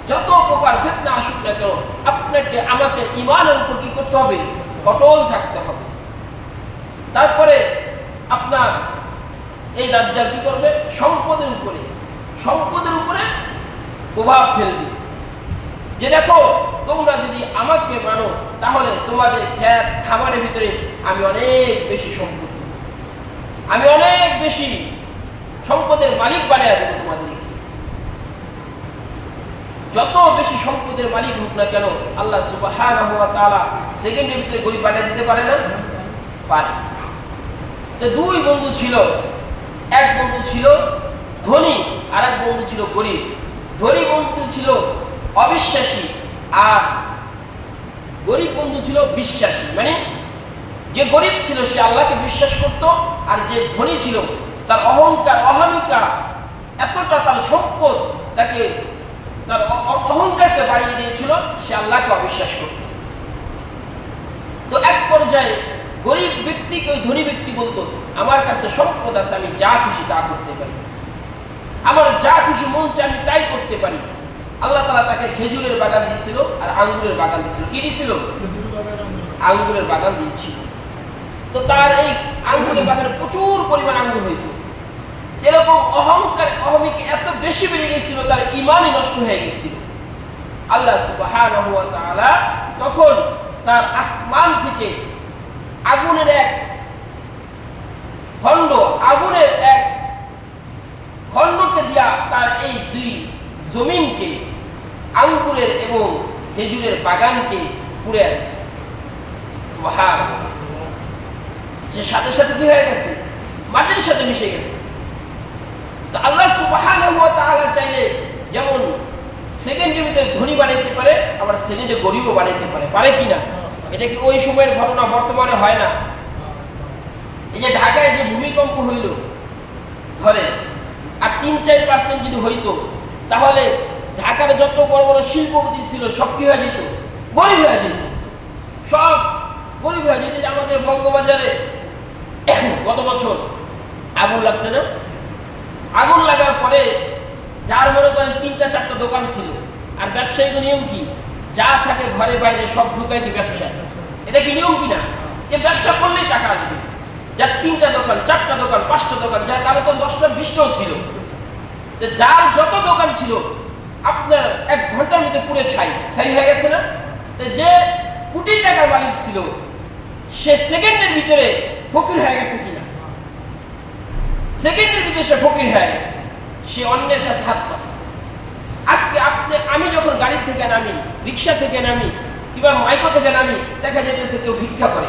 যত প্রকার ফিতনা আসুক না কেন, আপনাকে আমাকে ঈমানের উপর কি করতে হবে? অটল থাকতে হবে। তারপরে আপনার এই দাজ্জাল কি করবে? সম্পদের উপরে প্রভাব ফেলবে। যে দেখো তোমরা যদি আমাকে মানো তাহলে তোমাদের খ্যাত খামারের ভিতরে আমি অনেক বেশি সম্পদ, আমি অনেক বেশি সম্পদের মালিক বানিয়ে দেবো তোমাদেরকে। যত বেশি সম্পদের মালিক হোক না কেন আল্লাহ সুবহানাহু ওয়া তাআলা সেকেন্ডের ভিতরে গরিব বানিয়ে দিতে পারে না? পারে। তো দুই বন্ধু ছিল, এক বন্ধু ছিল ধনী আর এক বন্ধু ছিল গরিব। ধনী বন্ধু ছিল অবিশ্বাসী আর গরিব বন্ধু ছিল বিশ্বাসী। মানে যে গরিব ছিল সে আল্লাহকে বিশ্বাস করত, আর যে ধনী ছিল তার অহংকার অহমিকা এতটা, তার সম্পদ তাকে, তার অহংকারকে বাড়িয়ে দিয়েছিল, সে আল্লাহকে অবিশ্বাস করত। তো এক পর্যায়ে গরিব ব্যক্তিকে ওই ধনী ব্যক্তি বলতো, আমার কাছে সম্পদ আছে, আমি যা খুশি তা করতে পারি, আমার যা খুশি মন চায় আমি তাই করতে পারি। আল্লাহ তাআলা তাকে খেজুরের বাগান দিয়েছিল আর আঙ্গুরের বাগান দিয়েছিল। কি দিয়েছিল? আঙ্গুরের বাগান দিয়েছিল। তো তার এই আঙ্গুরের বাগানে প্রচুর পরিমাণ আঙ্গুর হইত। এরকম অহংকার অহমিক এত বেশি বেড়ে গেছিল, তার ঈমানই নষ্ট হয়ে গেছিল। আল্লাহ সুবহানাহু ওয়া তাআলা তখন তার আসমান থেকে আগুনের এক খণ্ড, আগুনের এক খণ্ডকে দিয়া তার এই দুই জমিনকে, আঙ্গুরের এবং খেজুরের বাগানকে পুড়ে দিয়েছে। সুবহানাল্লাহ। সে সাথে সাথে কি হয়ে গেছে? মাটির সাথে মিশে গেছে। তো আল্লাহ সুবহানাহু ওয়া তাআলা চাইলে যেমন সেকেন্ডের ভিতরে ধনী বানাইতে পারে, আবার সেকেন্ডে গরিবও বানাইতে পারে। পারে কিনা? এটা কি ওই সময়ের ঘটনা? বর্তমানে হয় না। এই যে ঢাকায় যে ভূমিকম্প হইল ধরে, আর ৩-৪% যদি হইতো তাহলে ঢাকার যত বড় বড় শিল্পপতি ছিল সব কি হয়ে যেত? গরিব হয়ে যেত, সব গরিব হয়ে যেত। আমাদের বঙ্গবাজারে গত বছর আগুন লাগছে না? আগুন লাগার পরে যার মনে করেন ৩-৪টা দোকান ছিল, আর ব্যবসায়ীদের নিয়ম কি? যা থাকে ঘরে বাইরে সব ঢুকাই কি ব্যবসা? এটা কি নিয়ম কিনা? যে ব্যবসা করলেই টাকা আসবে। যার ৩টা দোকান, 4টা দোকান, 5টা দোকান, যার কারো তো 10টা 20টাও ছিল, যার যত দোকান ছিল আপনার 1 ঘন্টার মধ্যে পুরো ছাই হয়ে গেছে না? যে কোটি টাকার মালিক ছিল সে সেকেন্ডের ভিতরে ফকির হয়ে গেছে কিনা? সেকেন্ডের ভিতরে সে ফকির হয়ে গেছে, সে অন্যের কাছে হাত পাচ্ছে। আজকে আমি যখন গাড়ি থেকে নামি, রিক্সা থেকে নামি কিংবা মাইক্রো থেকে নামি, দেখা যেতেছে কেউ ভিক্ষা করে।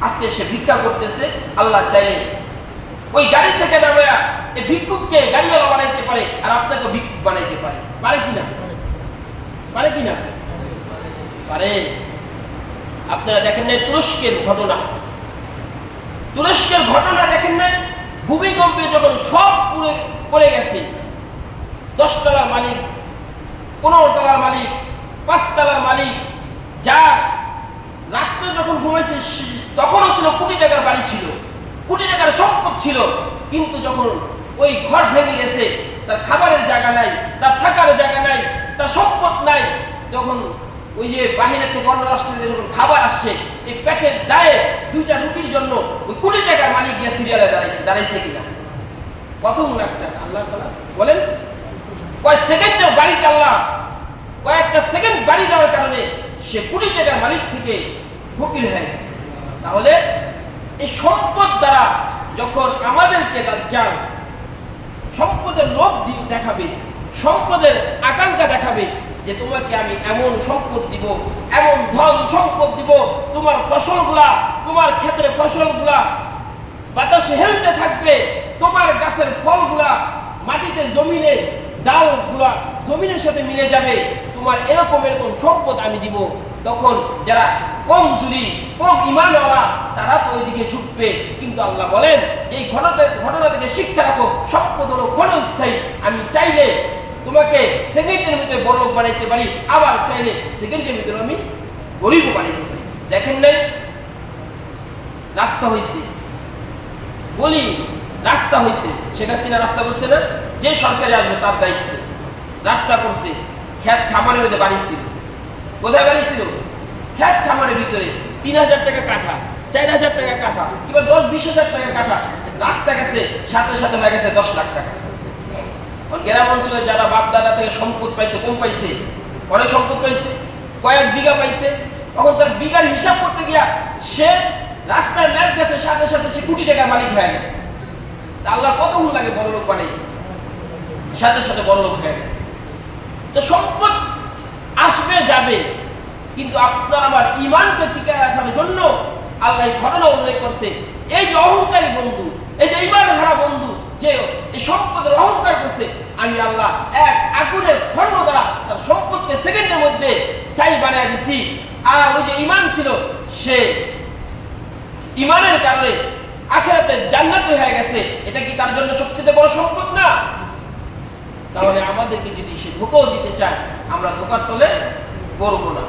আজকে সে ভিক্ষা করতেছে, আল্লাহ চাইলে ওই গাড়ি থেকে নামে এই ভিক্ষুককে গাড়িওয়ালা বানাইতে পারে, আর আপনাকে ভিক্ষুক বানাইতে পারে। পারে কিনা? পারে কিনা? পারে। আপনারা দেখেন না তুরস্কের ঘটনা? তুরস্কের ঘটনা দেখেন না? ভূমিকম্পে যখন সব পড়ে গেছে, 10 তলার মালিক, 15 তলার মালিক, 5 তলার মালিক, যার রাত্রে যখন ঘুমাইছে তখনও ছিল কোটি টাকার বাড়ি ছিল, কোটি টাকার সম্পদ ছিল, কিন্তু যখন ওই ঘর ভেঙে গেছে, তার খাবারের জায়গা নাই, তার থাকার জায়গা নাই, তার সম্পদ নাই, তখন ওই যে বাহিরের থেকে অন্য রাষ্ট্র থেকে যখন খাবার আসছে, এই পেটের দায়ে 2টা রুটির জন্য ওই কোটি টাকার মালিক গিয়ে সিরিয়ালে দাঁড়াইছে কিনা? প্রথম লাগছে আল্লাহ তাআলা বলেন, কয় সেকেন্ডের বাড়িতে আল্লাহ কয়েকটা সেকেন্ড বাড়ি দেওয়ার কারণে সে কোটি টাকার মালিক থেকে ফকির হয়ে গেছে। তাহলে এই সম্পদ দ্বারা যখন আমাদেরকে দাজ্জাল সম্পদের লোভ দেখাবে, সম্পদের আকাঙ্ক্ষা দেখাবে, যে তোমাকে আমি এমন সম্পদ দিব, এমন ধন সম্পদ দিব, তোমার ফসলগুলা, তোমার ক্ষেতের ফসলগুলা বাতাসে হেলতে থাকবে, তোমার গাছের ফলগুলা মাটিতে, জমিনে ডালগুলা জমিনের সাথে মিলে যাবে, তোমার এরকম এরকম সম্পদ আমি দিব। তখন যারা কম জুরি, কম ঈমানওয়ালা, তারা তো ওইদিকে ছুটবে। কিন্তু আল্লাহ বলেন যে এই ঘটনা থেকে শিক্ষা রাখো, সম্পদ হলো ক্ষণস্থায়ী। আমি চাইলে তোমাকে সেকেন্ডের ভিতরে বড়লোক বানাইতে পারি, আবার চাইলে সেকেন্ডের ভিতরে আমি গরিবও বানাইতে পারি। দেখেন নাই রাস্তা হয়েছে, বলি রাস্তা হয়েছে, শেখ হাসিনা রাস্তা করছে না? যে সরকারে আসবে তার দায়িত্ব। রাস্তা করছে, ক্ষেত খামারের মধ্যে বাড়ি ছিল। কোথায় বাড়ি ছিল? ক্ষেত খামারের ভিতরে। 3000 টাকা কাঠা, 4000 টাকা কাঠা, কিংবা 10-20 হাজার টাকা কাঠা। রাস্তা গেছে, সাথে সাথে হয়ে গেছে 10 লাখ টাকা। গ্রাম অঞ্চলে যারা বাপ দাদা থেকে সম্পদ পাইছে, কম পাইছে, অনেক সম্পদ পাইছে, কয়েক বিঘা পাইছে, তখন তার বিঘার হিসাব করতে গিয়া সে রাস্তায় ম্যাচ গেছে, সাথে সাথে সে কোটি টাকার মালিক হয়ে গেছে। আল্লাহর কত গুণ লাগে বড় লোক বানাই, সাথে সাথে বড় লোক হয়ে গেছে। তো সম্পদ আসবে যাবে, কিন্তু আপনার আমার ঈমানকে টিকায় রাখার জন্য আল্লাহ এই ঘটনা উল্লেখ করছে। এই যে অহংকারী বন্ধু, এই যে ঈমান হারা বন্ধু, যে এই সম্পদের অহংকার করছে, আমি আল্লাহ এক আগুনের খণ্ড দ্বারা তার সম্পদকে সেকেন্ডের মধ্যে ছাই বানিয়ে দিছি। আর ওই যে ঈমান ছিল, সে ঈমানের কারণে আখিরাতে জান্নাত হয়ে গেছে। এটা কি তার জন্য সবচেয়ে বড় সম্পদ না? তাহলে আমাদেরকে যদি সে ধোঁকাও দিতে চায়, আমরা ধোঁকার তলে পড়বো না।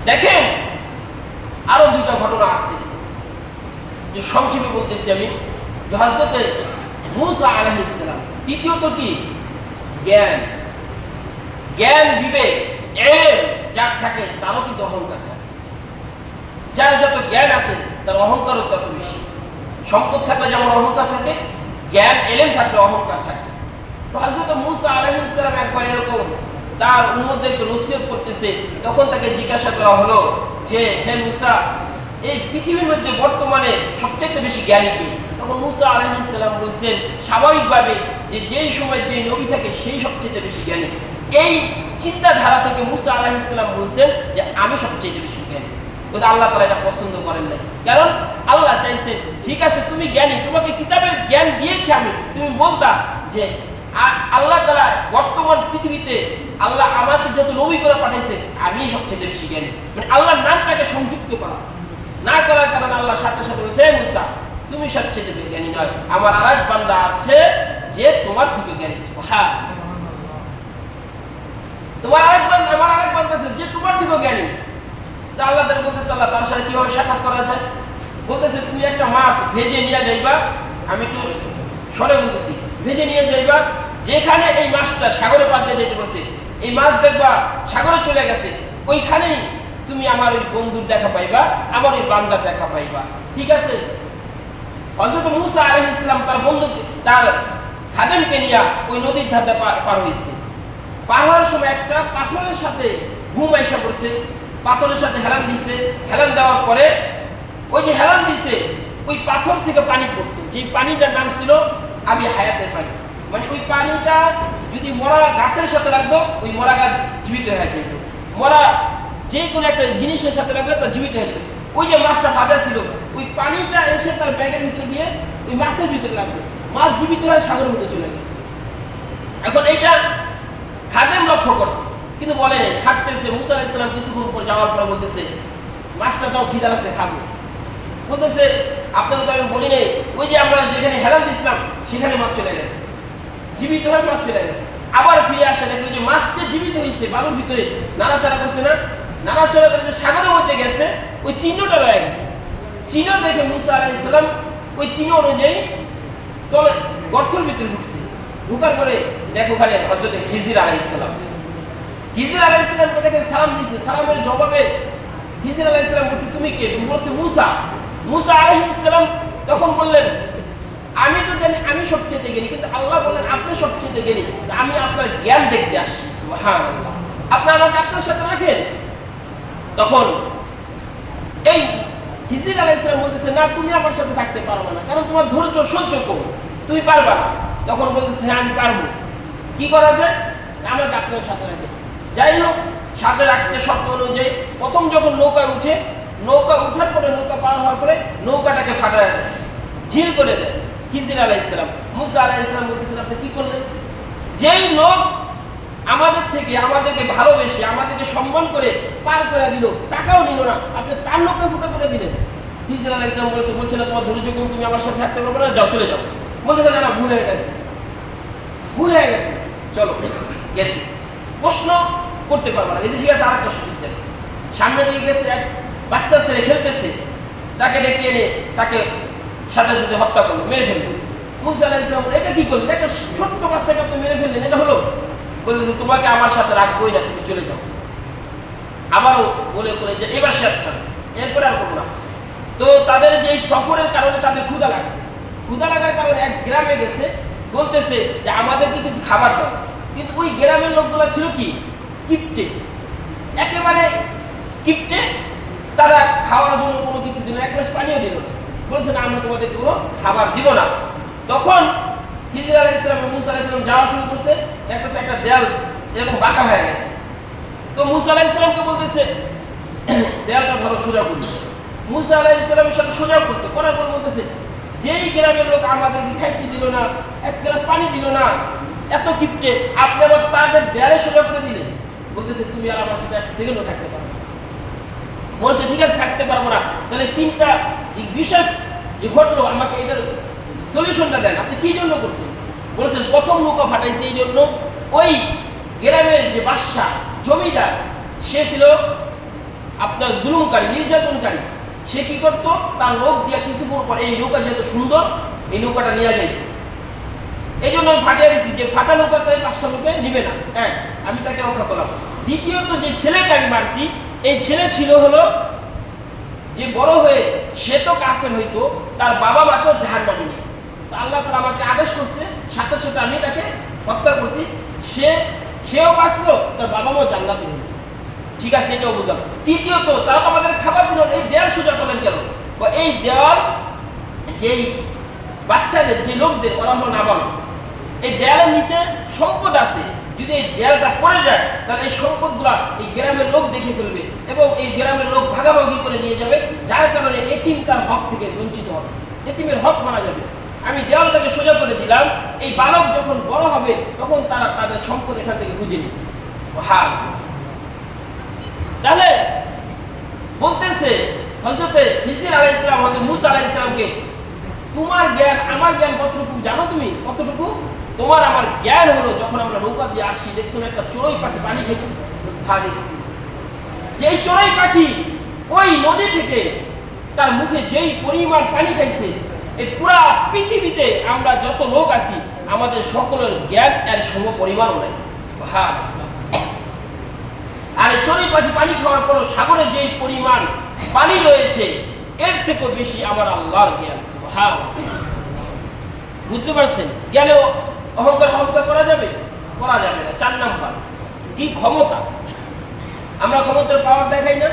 দেখেন আরো দুইটা ঘটনা আছে, যে সংক্ষেপে বলতেছি আমি। হযরতে মূসা আলাইহিস সালাম, তৃতীয়ত কি জ্ঞান, জ্ঞান বিবেক যার থাকে তারও কিন্তু অহংকার থাকে। যার যত জ্ঞান আছে তার অহংকারও তত বেশি। সম্পদ থাকলে যেমন অহংকার থাকে, জ্ঞান এলেম থাকলে অহংকার থাকে। তো হযরত মূসা আলাইহিস সালাম একবার এরকম তার উম্মতদেরকে নসিহত করতেছে, তখন তাকে জিজ্ঞাসা করা হলো যে, হে মূসা, এই পৃথিবীর মধ্যে বর্তমানে সবচেয়ে বেশি জ্ঞানী কে? তখন মূসা আলাইহিস সালাম বলছেন স্বাভাবিকভাবে যে যেই সময় যে নবী থাকে সেই সবচেয়ে বেশি জ্ঞানী। এই চিন্তাধারা থেকে মূসা আলাইহিস সালাম বলছেন যে আমি সবচেয়ে বেশি জ্ঞানী। কিন্তু আল্লাহ তাআলা এটা পছন্দ করেন নাই, কারণ আল্লাহ চাইছে ঠিক আছে তুমি জ্ঞানী, তোমাকে কিতাবের জ্ঞান দিয়েছি আমি, তুমি বলতা যে আল্লাহ তাআলা বর্তমান পৃথিবীতে আল্লাহ আমাকে যত নবী করে পাঠাইছে আমি সবচেয়ে বেশি জ্ঞানী। মানে আল্লাহর নামটাকে সংযুক্ত করা না করার কারণে আল্লাহ সাথে সাথে বলেছে, হে মূসা তুমি সবচেয়ে জ্ঞানী নয়, আমার আরেক বান্দা আছে যে তোমার থেকে জ্ঞানী। সুবহান, তোমার আরেক বান্দা, আমার আরেক বান্দা আছে যে তোমার থেকে জ্ঞানী। তা আল্লাহ তাআলা বলতেছে, আল্লাহ তার সাথে কিভাবে সাক্ষাৎ করা যায়? বলতেছে তুমি একটা মাছ ভেজে নিয়ে যাইবা, আমি একটু সরে বলতেছি, ভেজে নিয়ে যাইবা, যেখানে এই মাছটা সাগরে পার দিয়ে যেতে বলছে, এই মাছ দেখবা সাগরে চলে গেছে, ওইখানেই তুমি আমার ওই বন্ধুর দেখা পাইবা, আমার ওই বান্দার দেখা পাইবা। ঠিক আছে? হযরত মূসা আলাইহিস সালাম তার বন্ধুকে, তার খাদেমকে নিয়ে ওই নদীর ধারে পার হইছে। পার হওয়ার সময় একটা পাথরের সাথে ঘুম আইসা পড়ছে, পাথরের সাথে হেলান দিছে। হেলান দেওয়ার পরে ওই যে হেলান দিছে, ওই পাথর থেকে পানি পড়তো, যে পানিটার নাম ছিল আবি হায়াতের পানি। মানে ওই পানিটা যদি মরা গাছের সাথে লাগতো, ওই মরা গাছ জীবিত হয়ে যেত, মরা যে কোনো একটা জিনিসের সাথে লাগলে তা জীবিত হয়ে যেত। ওই যে মাছটা ভাজা ছিল, ওই পানিটা এসে তার ব্যাগের ভিতরে গিয়ে ওই মাছের ভিতরে লাগছে, মাছ জীবিত হয়ে সাগরের মধ্যে চলে গেছে। এখন এইটা খাদেম লক্ষ্য করছে, কিন্তু বলে নেই, হাঁটতেছে। মূসা আলাইহিস সালাম কিছুক্ষণ পর যাওয়ার পর বলতেছে, মাছটা তাও খিদা লাগছে, খাবো। বলতেছে আপনাকে তো আমি বলি নেই, ওই যে আমরা যেখানে হেলান দিছিলাম সেখানে মাছ চলে গেছে, জীবিত হয়ে মাছ চলে গেছে। আবার ফিরে আসে, দেখবে যে মাছটা জীবিত হয়েছে, বালুর ভিতরে নাড়াচাড়া করছে না, নাড়াচাড়া করে যে সাগরের মধ্যে গেছে, ওই চিহ্নটা রয়ে গেছে। চিহ্ন দেখে মূসা আলাইহিস সালাম ওই চিহ্ন অনুযায়ী তলে গর্তের ভিতরে ঢুকছে। ঢুকার পরে দেখো ওখানে হযরত খিজির আলাইহিস সালাম, খিজির আলাইহিস সালামকে দেখে সালাম দিয়েছে। সালামের জবাবে খিজির আলাইহিস সালাম বলছে, তুমি কে? বলছে মূসা। মূসা আলাইহিস সালাম তখন বললেন, আমি তো জানি আমি সবচেয়ে জ্ঞানী, কিন্তু আল্লাহ বলেন আপনি সবচেয়ে জ্ঞানী, আমি আপনার জ্ঞান দেখতে আসছি। সুবহানাল্লাহ, আপনি আমাকে আপনার সাথে রাখেন। তখন এই খিজির আলাইহিস সালাম বলতেছে, না তুমি আমার সাথে থাকতে পারবে না, কারণ তোমার ধৈর্য সহ্য কম, তুমি পারবা না। তখন বলতেছে, হ্যাঁ আমি পারবো। কি করা যায়? আমাকে আপনার সাথে রাখেন। যাই হোক, সাথে রাখছে শর্ত অনুযায়ী। প্রথম যখন নৌকায় উঠে, নৌকা উঠার পরে, নৌকা পার হওয়ার পরে নৌকাটাকে ফাটায় দেয়, ঝিল করে দেয় খিজির আলাইহিস সালাম। মূসা আলাইহিস সালাম বলতেছেন, আপনি কি করলেন? যেই লোক আমাদের থেকে, আমাদেরকে ভালোবেসে, আমাদেরকে সম্মান করে পার করে দিল, টাকাও নিল না, আপনি তার নৌকা ফুটা করে দিলেন। খিজির আলাইহিস সালাম বলছে না তোমার ধৈর্য কম, তুমি আমার সাথে থাকতে পারবে না, যাও চলে যাও। বলতেছে না, ভুল হয়ে গেছে, ভুল হয়ে গেছে, চলো গেছি। প্রশ্ন করতে পারবো না, কিন্তু ঠিক আছে আরেকটা সুযোগ দেন। সামনে দিকে গেছে, এক বাচ্চা ছেলে খেলতেছে, তাকে ডেকে এনে তাকে সাথে সাথে হত্যা করলো, মেরে ফেললো। মূসা আলাইহিস সালাম, এটা কি করলেন? একটা ছোট্ট বাচ্চাকে আপনি মেরে ফেললেন, এটা হলো? বলতেছে তোমাকে আমার সাথে রাখবোই না, তুমি চলে যাও। আবারও বলে যে এবার সে আচ্ছা, এরপরে আর করবো না। তো তাদের যে সফরের কারণে তাদের ক্ষুধা লাগছে, ক্ষুধা লাগার কারণে এক গ্রামে গেছে, বলতেছে যে আমাদেরকে কিছু খাবার দাও, কিন্তু ওই গ্রামের লোকগুলো ছিল কি কিপটে, একেবারে কিপটে। তারা খাওয়ার জন্য কোনো কিছু দিল না, এক গ্লাস পানিও দিল না, বলছে না আমরা তোমাদের কোনো খাবার দিব না। তখন হিজর আলাইহিস সালাম এবং মুসা আলাইহিস সালাম যাওয়া শুরু করছে, দেখতেছে একটা দেয়াল এরকম বাঁকা হয়ে গেছে। তো মুসা আলাইহিস সালামকে বলতেছে দেয়ালটা ধরো সোজা করুন। মুসা আলাইহিস সালামের সাথে সোজা করছে, করার পর বলতেছে যেই গ্রামের লোক আমাদেরকে খাইতে দিল না, এক গ্লাস পানি দিল না, এত কিপটে, আপনি আবার তাদের দেয়ালে সোজা করে দিলেন। বলতেছে তুমি আর আমার সাথে এক সেকেন্ডও থাকতে পারো না। বলছে ঠিক আছে থাকতে পারবো না, তাহলে তিনটা বিষয় যে ঘটলো আমাকে এটার সলিউশনটা দেন, আপনি কি জন্য করছেন? বলছেন প্রথম নৌকা ফাটাইছে এই জন্য, ওই গ্রামের যে বাদশা জমিদার সে ছিল আপনার জুলুমকারী, নির্যাতনকারী। সে কি করতো, তার লোক দিয়ে কিছুক্ষণ পরে এই নৌকা যেহেতু সুন্দর এই নৌকাটা নিয়ে যাইত, এই জন্য আমি ফাটিয়ে দিচ্ছি যে ফাটা নৌকা তাই 5টা লোকে নিবে না। এক, আমি তাকে রক্ষা করলাম। দ্বিতীয়ত যে ছেলেকে আমি মারছি এই ছেলে ছিল হলো যে বড় হয়ে সে তো কাফের হইতো, তার বাবা মাকেও জাহান্নামে নিয়ে, তো আল্লাহ তাআলা আমাকে আদেশ করছে, সাথে সাথে আমি তাকে হত্যা করছি, সেও বাঁচলো, তার বাবা মাও জান্নাতে হলো। ঠিক আছে, এটাও বুঝলাম। তৃতীয়ত তারা আমাদের খাবার দিল, এই দেয়াল সোজা করলেন কেন? এই দেওয়াল যেই বাচ্চাদের যে লোকদের ওরা হলো নাবালক, এই দেয়ালের নিচে সম্পদ আছে, যদি এই দেয়ালটা পড়ে যায় তাহলে এই সম্পদগুলা এই গ্রামের লোক দেখে ফেলবে এবং এই গ্রামের লোক ভাগাভাগি করে নিয়ে যাবে, যার কারণে এতিম তার হক থেকে বঞ্চিত হবে, এতিমের হক মারা যাবে। আমি দেওয়ালটাকে সোজা করে দিলাম, এই বালক যখন বড় হবে তখন তারা তাদের সম্পদ এখান থেকে বুঝে নিবে। তাহলে বলতেছে হযরতে হিজর আলাইহিস সালাম হযরত মুসা আলাইহিস সালামকে, তোমার জ্ঞান আমার জ্ঞান কতটুকু জানো তুমি? কতটুকু? তোমার আমার জ্ঞান হলো যখন আমরা নৌকা দিয়ে আসি দেখছো একটা চড়ুই পাখি পানি খেতেছে, দেখছি যে এই চড়ুই পাখি ওই নদী থেকে তার মুখে যেই পরিমাণ পানি খাইছে, এই পুরা পৃথিবীতে আমরা যত লোক আছি আমাদের সকলের জ্ঞান এর সম পরিমাণ নাই। সুবহানাল্লাহ। আর চড়ুই পাখি পানি খাওয়ার পর সাগরে যে পরিমাণ পানি রয়েছে এর থেকে বেশি আমার আল্লাহর জ্ঞান। সুবহানাল্লাহ। বুঝতে পারছেন? জ্ঞানেও অহংকার করা যাবে? করা যাবে না। 4 নাম্বার কি ক্ষমতা, আমরা ক্ষমতার পাওয়ার দেখাই না।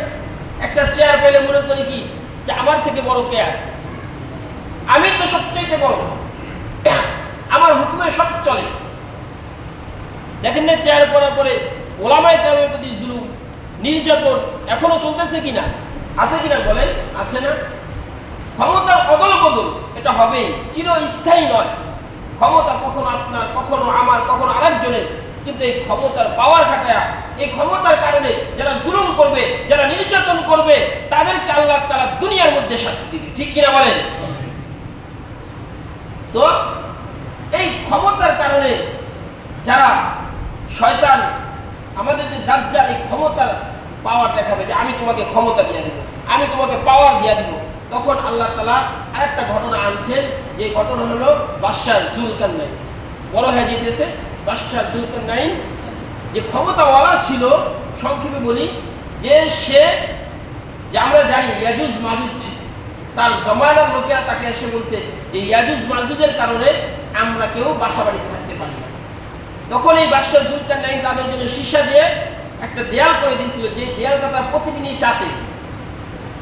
একটা চেয়ার পেলে মনে করি কি যে আমার থেকে বড় কে আছে, আমি তো সবচেয়ে বড়, আমার হুকুমে সব চলে। দেখেন না চেয়ার পড়ার পরে ওলামায়ে কেরামের প্রতি জুলুম নির্যাতন এখনো চলতেছে কিনা, আছে কিনা বলেন? আছে না? ক্ষমতার অদল বদল এটা হবেই, চিরস্থায়ী নয়। ক্ষমতা কখনো আপনার, কখনো আমার, কখনো আরেকজনের, কিন্তু এই ক্ষমতার পাওয়ার খাটায়া এই ক্ষমতার কারণে যারা জুলুম করবে, যারা নির্যাতন করবে তাদেরকে আল্লাহ তাআলা দুনিয়ার মধ্যে শাস্তি দিবে। ঠিক কিনা বলেন? তো এই ক্ষমতার কারণে যারা শয়তান আমাদের যে দাজ্জাল এই ক্ষমতার পাওয়ার দেখাবে যে আমি তোমাকে ক্ষমতা দিয়ে দিব, আমি তোমাকে পাওয়ার দিয়ে দিব, তখন আল্লাহ তাআলা আরেকটা ঘটনা আনছেন, যে ঘটনা হলো বাদশা জুলকারনাইন। বড় হয়ে যেতেছে বাদশা জুলকারনাইন, যে ক্ষমতাওয়ালা ছিল, সংক্ষেপে বলি যে সে, যে আমরা জানি ইয়াজুজ মাজুজ ছিল, তার জমানার লোকেরা তাকে এসে বলছে যে ইয়াজুজ মাজুজের কারণে আমরা কেউ বাসা বাড়িতে থাকতে পারি না। তখন এই বাদশা জুলকারনাইন তাদের জন্য সীসা দিয়ে একটা দেয়াল করে দিয়েছিল, যে দেয়ালটা তার প্রতিদিনই চাটে,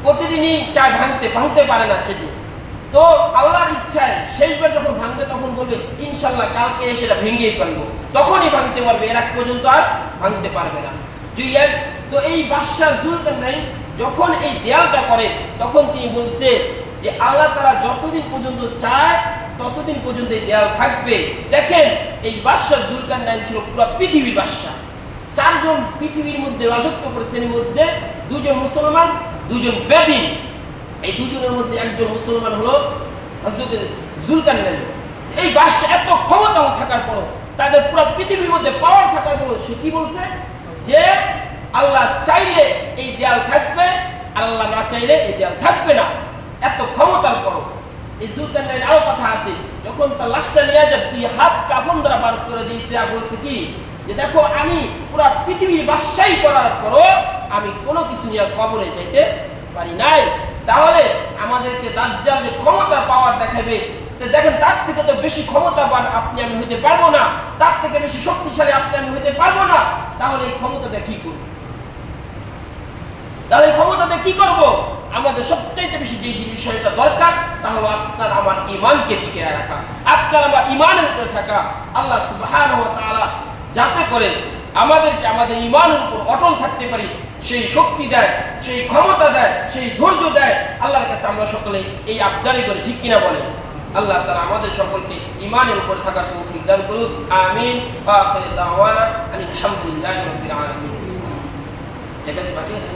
প্রতিদিনই চায়, ভাঙতে পারে না চেটে। তো আল্লাহর ইচ্ছায় শেষবার যখন ভাঙবে তখন বলবে ইনশাআল্লাহ কালকে সেটা ভেঙেই পারবো, তখনই ভাঙতে পারবে, এর আগ পর্যন্ত আর ভাঙতে পারবে না। তো এই বাদশা জুলকারনাইন যখন এই দেয়ালটা করে তখন তিনি বলছে যে আল্লাহ তাআলা যতদিন পর্যন্ত চায় ততদিন পর্যন্ত এই দেয়াল থাকবে। দেখেন এই বাদশা জুলকারনাইন ছিল পুরো পৃথিবীর বাদশা, 4 জন পৃথিবীর মধ্যে রাজত্ব করেছেন, এর মধ্যে 2 জন মুসলমান, 2 জন বেদীন। এই 2 জনের মধ্যে একজন মুসলমান হলো হযরত জুলকারনাইন। এই বাদশা এত ক্ষমতা থাকার পর, তাদের পুরো পৃথিবীর মধ্যে পাওয়ার থাকার পর সে কি বলছে যে আল্লাহ চাইলে এই দেয়াল থাকবে আর আল্লাহ না চাইলে এই দেয়াল থাকবে না। এত ক্ষমতার পর এই জুলকারনাইন আরো কথা আছে, যখন তার লাশটা নিয়ে যায় 2 হাত কাফন দ্বারা বার করে দিয়েছে, আর বলছে কি যে দেখো আমি পুরো পৃথিবীর বাদশাহী করার পরও আমি কোনো কিছু নিয়ে কবরে যাইতে পারি নাই। তাহলে আমাদেরকে দাজ্জাল যে ক্ষমতা পাওয়ার দেখাবে, তো দেখেন তার থেকে তো বেশি ক্ষমতাবান আপনি আমি হইতে পারবো না, তার থেকে বেশি শক্তিশালী আপনি আমি হইতে পারবো না। তাহলে এই ক্ষমতাতে কি করব? তাহলে এই ক্ষমতাতে কি করব? আমাদের সবচাইতে বেশি যে বিষয়টা দরকার তা হলো আপনার আমার ঈমানকে টিকিয়ে রাখা, আপনার আমার ঈমানের উপরে থাকা। আল্লাহ সুবহানাহু ওয়া তাআলা যাতে করে আমাদেরকে আমাদের ঈমানের উপর অটল থাকতে পারি সেই শক্তি দেয়, সেই ক্ষমতা দেয়, সেই ধৈর্য দেয়। আল্লাহর কাছে আমরা সকলে এই আবদারি করি, ঠিক কিনা বলেন? আল্লাহ তাআলা আমাদের সকলকে ঈমানের উপর থাকার তৌফিক দান করুন। আমিন। ওয়া আখিরু দাওয়ানা আলহামদুলিল্লাহি রাব্বিল আলামিন। এটা বাকি আছে?